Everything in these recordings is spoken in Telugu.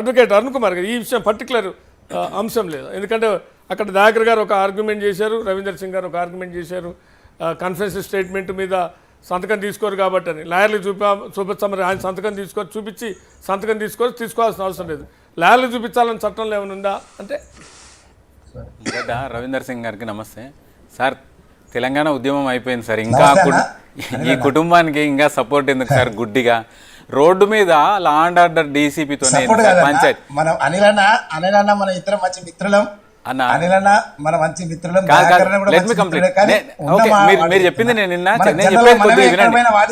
అడ్వకేట్ అరుణ్ కుమార్ గారు ఈ విషయం పర్టికులర్ అంశం లేదు. ఎందుకంటే అక్కడ దయాకర్ గారు ఒక ఆర్గ్యుమెంట్ చేశారు, రవీందర్ సింగ్ గారు ఒక ఆర్గ్యుమెంట్ చేశారు, కన్ఫరెన్స్ స్టేట్మెంట్ మీద సంతకం తీసుకోరు కాబట్టి అని. లాయర్లు చూపించామని ఆయన సంతకం తీసుకోవాల్సిన అవసరం లేదు. లాయర్లు చూపించాలని చట్టంలో ఏమైనా ఉందా అంటే? రవీందర్ సింగ్ గారికి నమస్తే సార్. తెలంగాణ ఉద్యమం అయిపోయింది సార్, ఇంకా ఈ కుటుంబానికి ఇంకా సపోర్ట్ ఎందుకు సార్? గుడ్డిగా రోడ్డు మీద లా అండ్ ఆర్డర్ డీసీపీతో పంచాయతీ మీరు చెప్పింది నేను చెప్పేది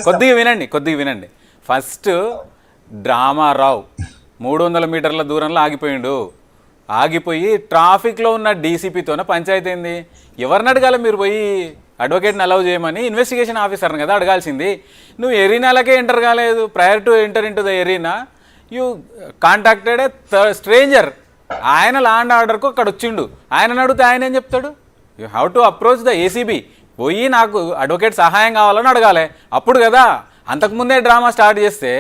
కొద్దిగా వినండి. ఫస్ట్ డ్రామారావు 300 మీటర్ల దూరంలో ఆగిపోయి ట్రాఫిక్లో ఉన్న డీసీపీతోనే పంచాయతీ అయింది. ఎవరిని అడగాలి మీరు? పోయి అడ్వకేట్ని అలౌ చేయమని ఇన్వెస్టిగేషన్ ఆఫీసర్ని కదా అడగాల్సింది. నువ్వు ఎరీనాలకే ఎంటర్ కాలేదు. Prior to enter in to the arena you contacted A stranger. ఆయన లా అండ్ ఆర్డర్కు అక్కడ వచ్చిండు. ఆయనని అడిగితే ఆయన ఏం చెప్తాడు? You have to approach the ACB. పోయి నాకు అడ్వకేట్ సహాయం కావాలని అడగాలి అప్పుడు కదా. అంతకుముందే డ్రామా స్టార్ట్ చేస్తే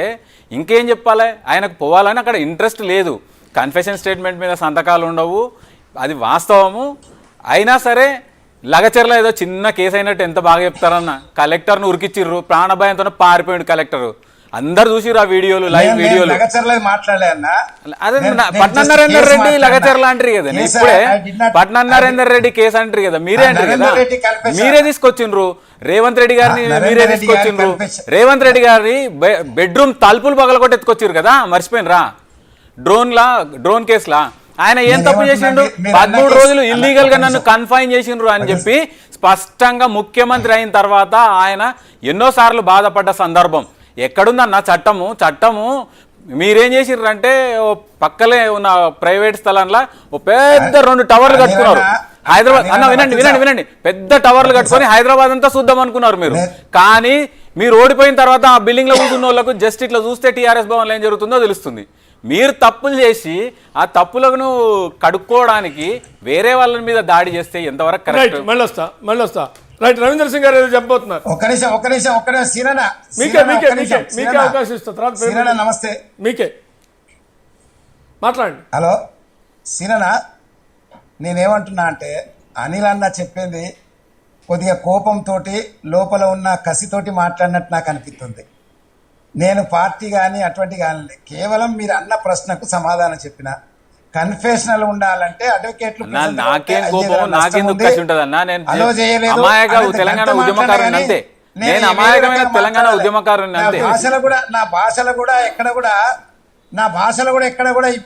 ఇంకేం చెప్పాలి? ఆయనకు పోవాలని అక్కడ ఇంట్రెస్ట్ లేదు. కన్ఫెషన్ స్టేట్మెంట్ మీద సంతకాలు ఉండవు, అది వాస్తవము. అయినా సరే లగచర్ల ఏదో చిన్న కేసు అయినట్టు ఎంత బాగా చెప్తారన్న. కలెక్టర్ను ఉరికిచ్చిర్రు, ప్రాణభయంతో పారిపోయాడు కలెక్టర్. అందరు చూసిర్రు ఆ వీడియోలు, లైవ్ వీడియోలు. అదే పట్నం నరేందర్ రెడ్డి లగచర్ల అంటారు కదా, ఇప్పుడే పట్నం నరేందర్ రెడ్డి కేసు అంటారు కదా, మీరే అంటారు కదా. మీరే తీసుకొచ్చిండ్రు రేవంత్ రెడ్డి గారిని, మీరే తీసుకొచ్చిండ్రు రేవంత్ రెడ్డి గారిని. బెడ్రూమ్ తలుపులు పగలగొట్టి ఎత్తుకొచ్చిర్రు కదా, మర్చిపోయినరా? డ్రోన్ కేసులా ఆయన ఏం తప్పు చేసిండు? 13 రోజులు ఇల్లీగల్ గా నన్ను కన్ఫైన్ చేసిండ్రు అని చెప్పి స్పష్టంగా ముఖ్యమంత్రి అయిన తర్వాత ఆయన ఎన్నోసార్లు బాధపడ్డ సందర్భం ఎక్కడుందన్న? చట్టము మీరేం చేసిర్రు అంటే పక్కలే ఉన్న ప్రైవేట్ స్థలంలో ఓ పెద్ద 2 టవర్లు కట్టుకున్నారు హైదరాబాద్. అన్న వినండి, పెద్ద టవర్లు కట్టుకొని హైదరాబాద్ అంతా చూద్దాం అనుకున్నారు మీరు. కానీ మీరు ఓడిపోయిన తర్వాత ఆ బిల్డింగ్ లో కూర్చున్న వాళ్ళకు జస్ట్ ఇట్లా చూస్తే టీఆర్ఎస్ భవన్లో ఏం జరుగుతుందో తెలుస్తుంది. మీరు తప్పులు చేసి ఆ తప్పులను కడుక్కోవడానికి వేరే వాళ్ళ మీద దాడి చేస్తే ఎంతవరకు కరెక్ట్? మళ్ళీ వస్తా రైట్. రవీందర్ సింగ్ గారు ఏదో చెప్పబోతున్నారు. మీకే అవకాశం ఇస్తా. నమస్తే, మీకే మాట్లాడండి. హలో సీనన్న, నేనేమంటున్నా అంటే అనిల్ అన్న చెప్పింది కొద్దిగా కోపంతో లోపల ఉన్న కసితోటి మాట్లాడినట్టు నాకు అనిపిస్తుంది. నేను పార్టీ కానీ అటువంటి కానీ కేవలం మీరు అన్న ప్రశ్నకు సమాధానం చెప్పిన. కన్ఫెషనల్ ఉండాలంటే అడ్వకేట్లు నాకేం కోపం, నాకెందుకు కసి ఉంటదన్నా? నేను తెలంగాణ ఉద్యమకారుని అంతే. నేను అమాయకమైన తెలంగాణ ఉద్యమకారుని అంతే. నా భాషలో కూడా ఎక్కడ కూడా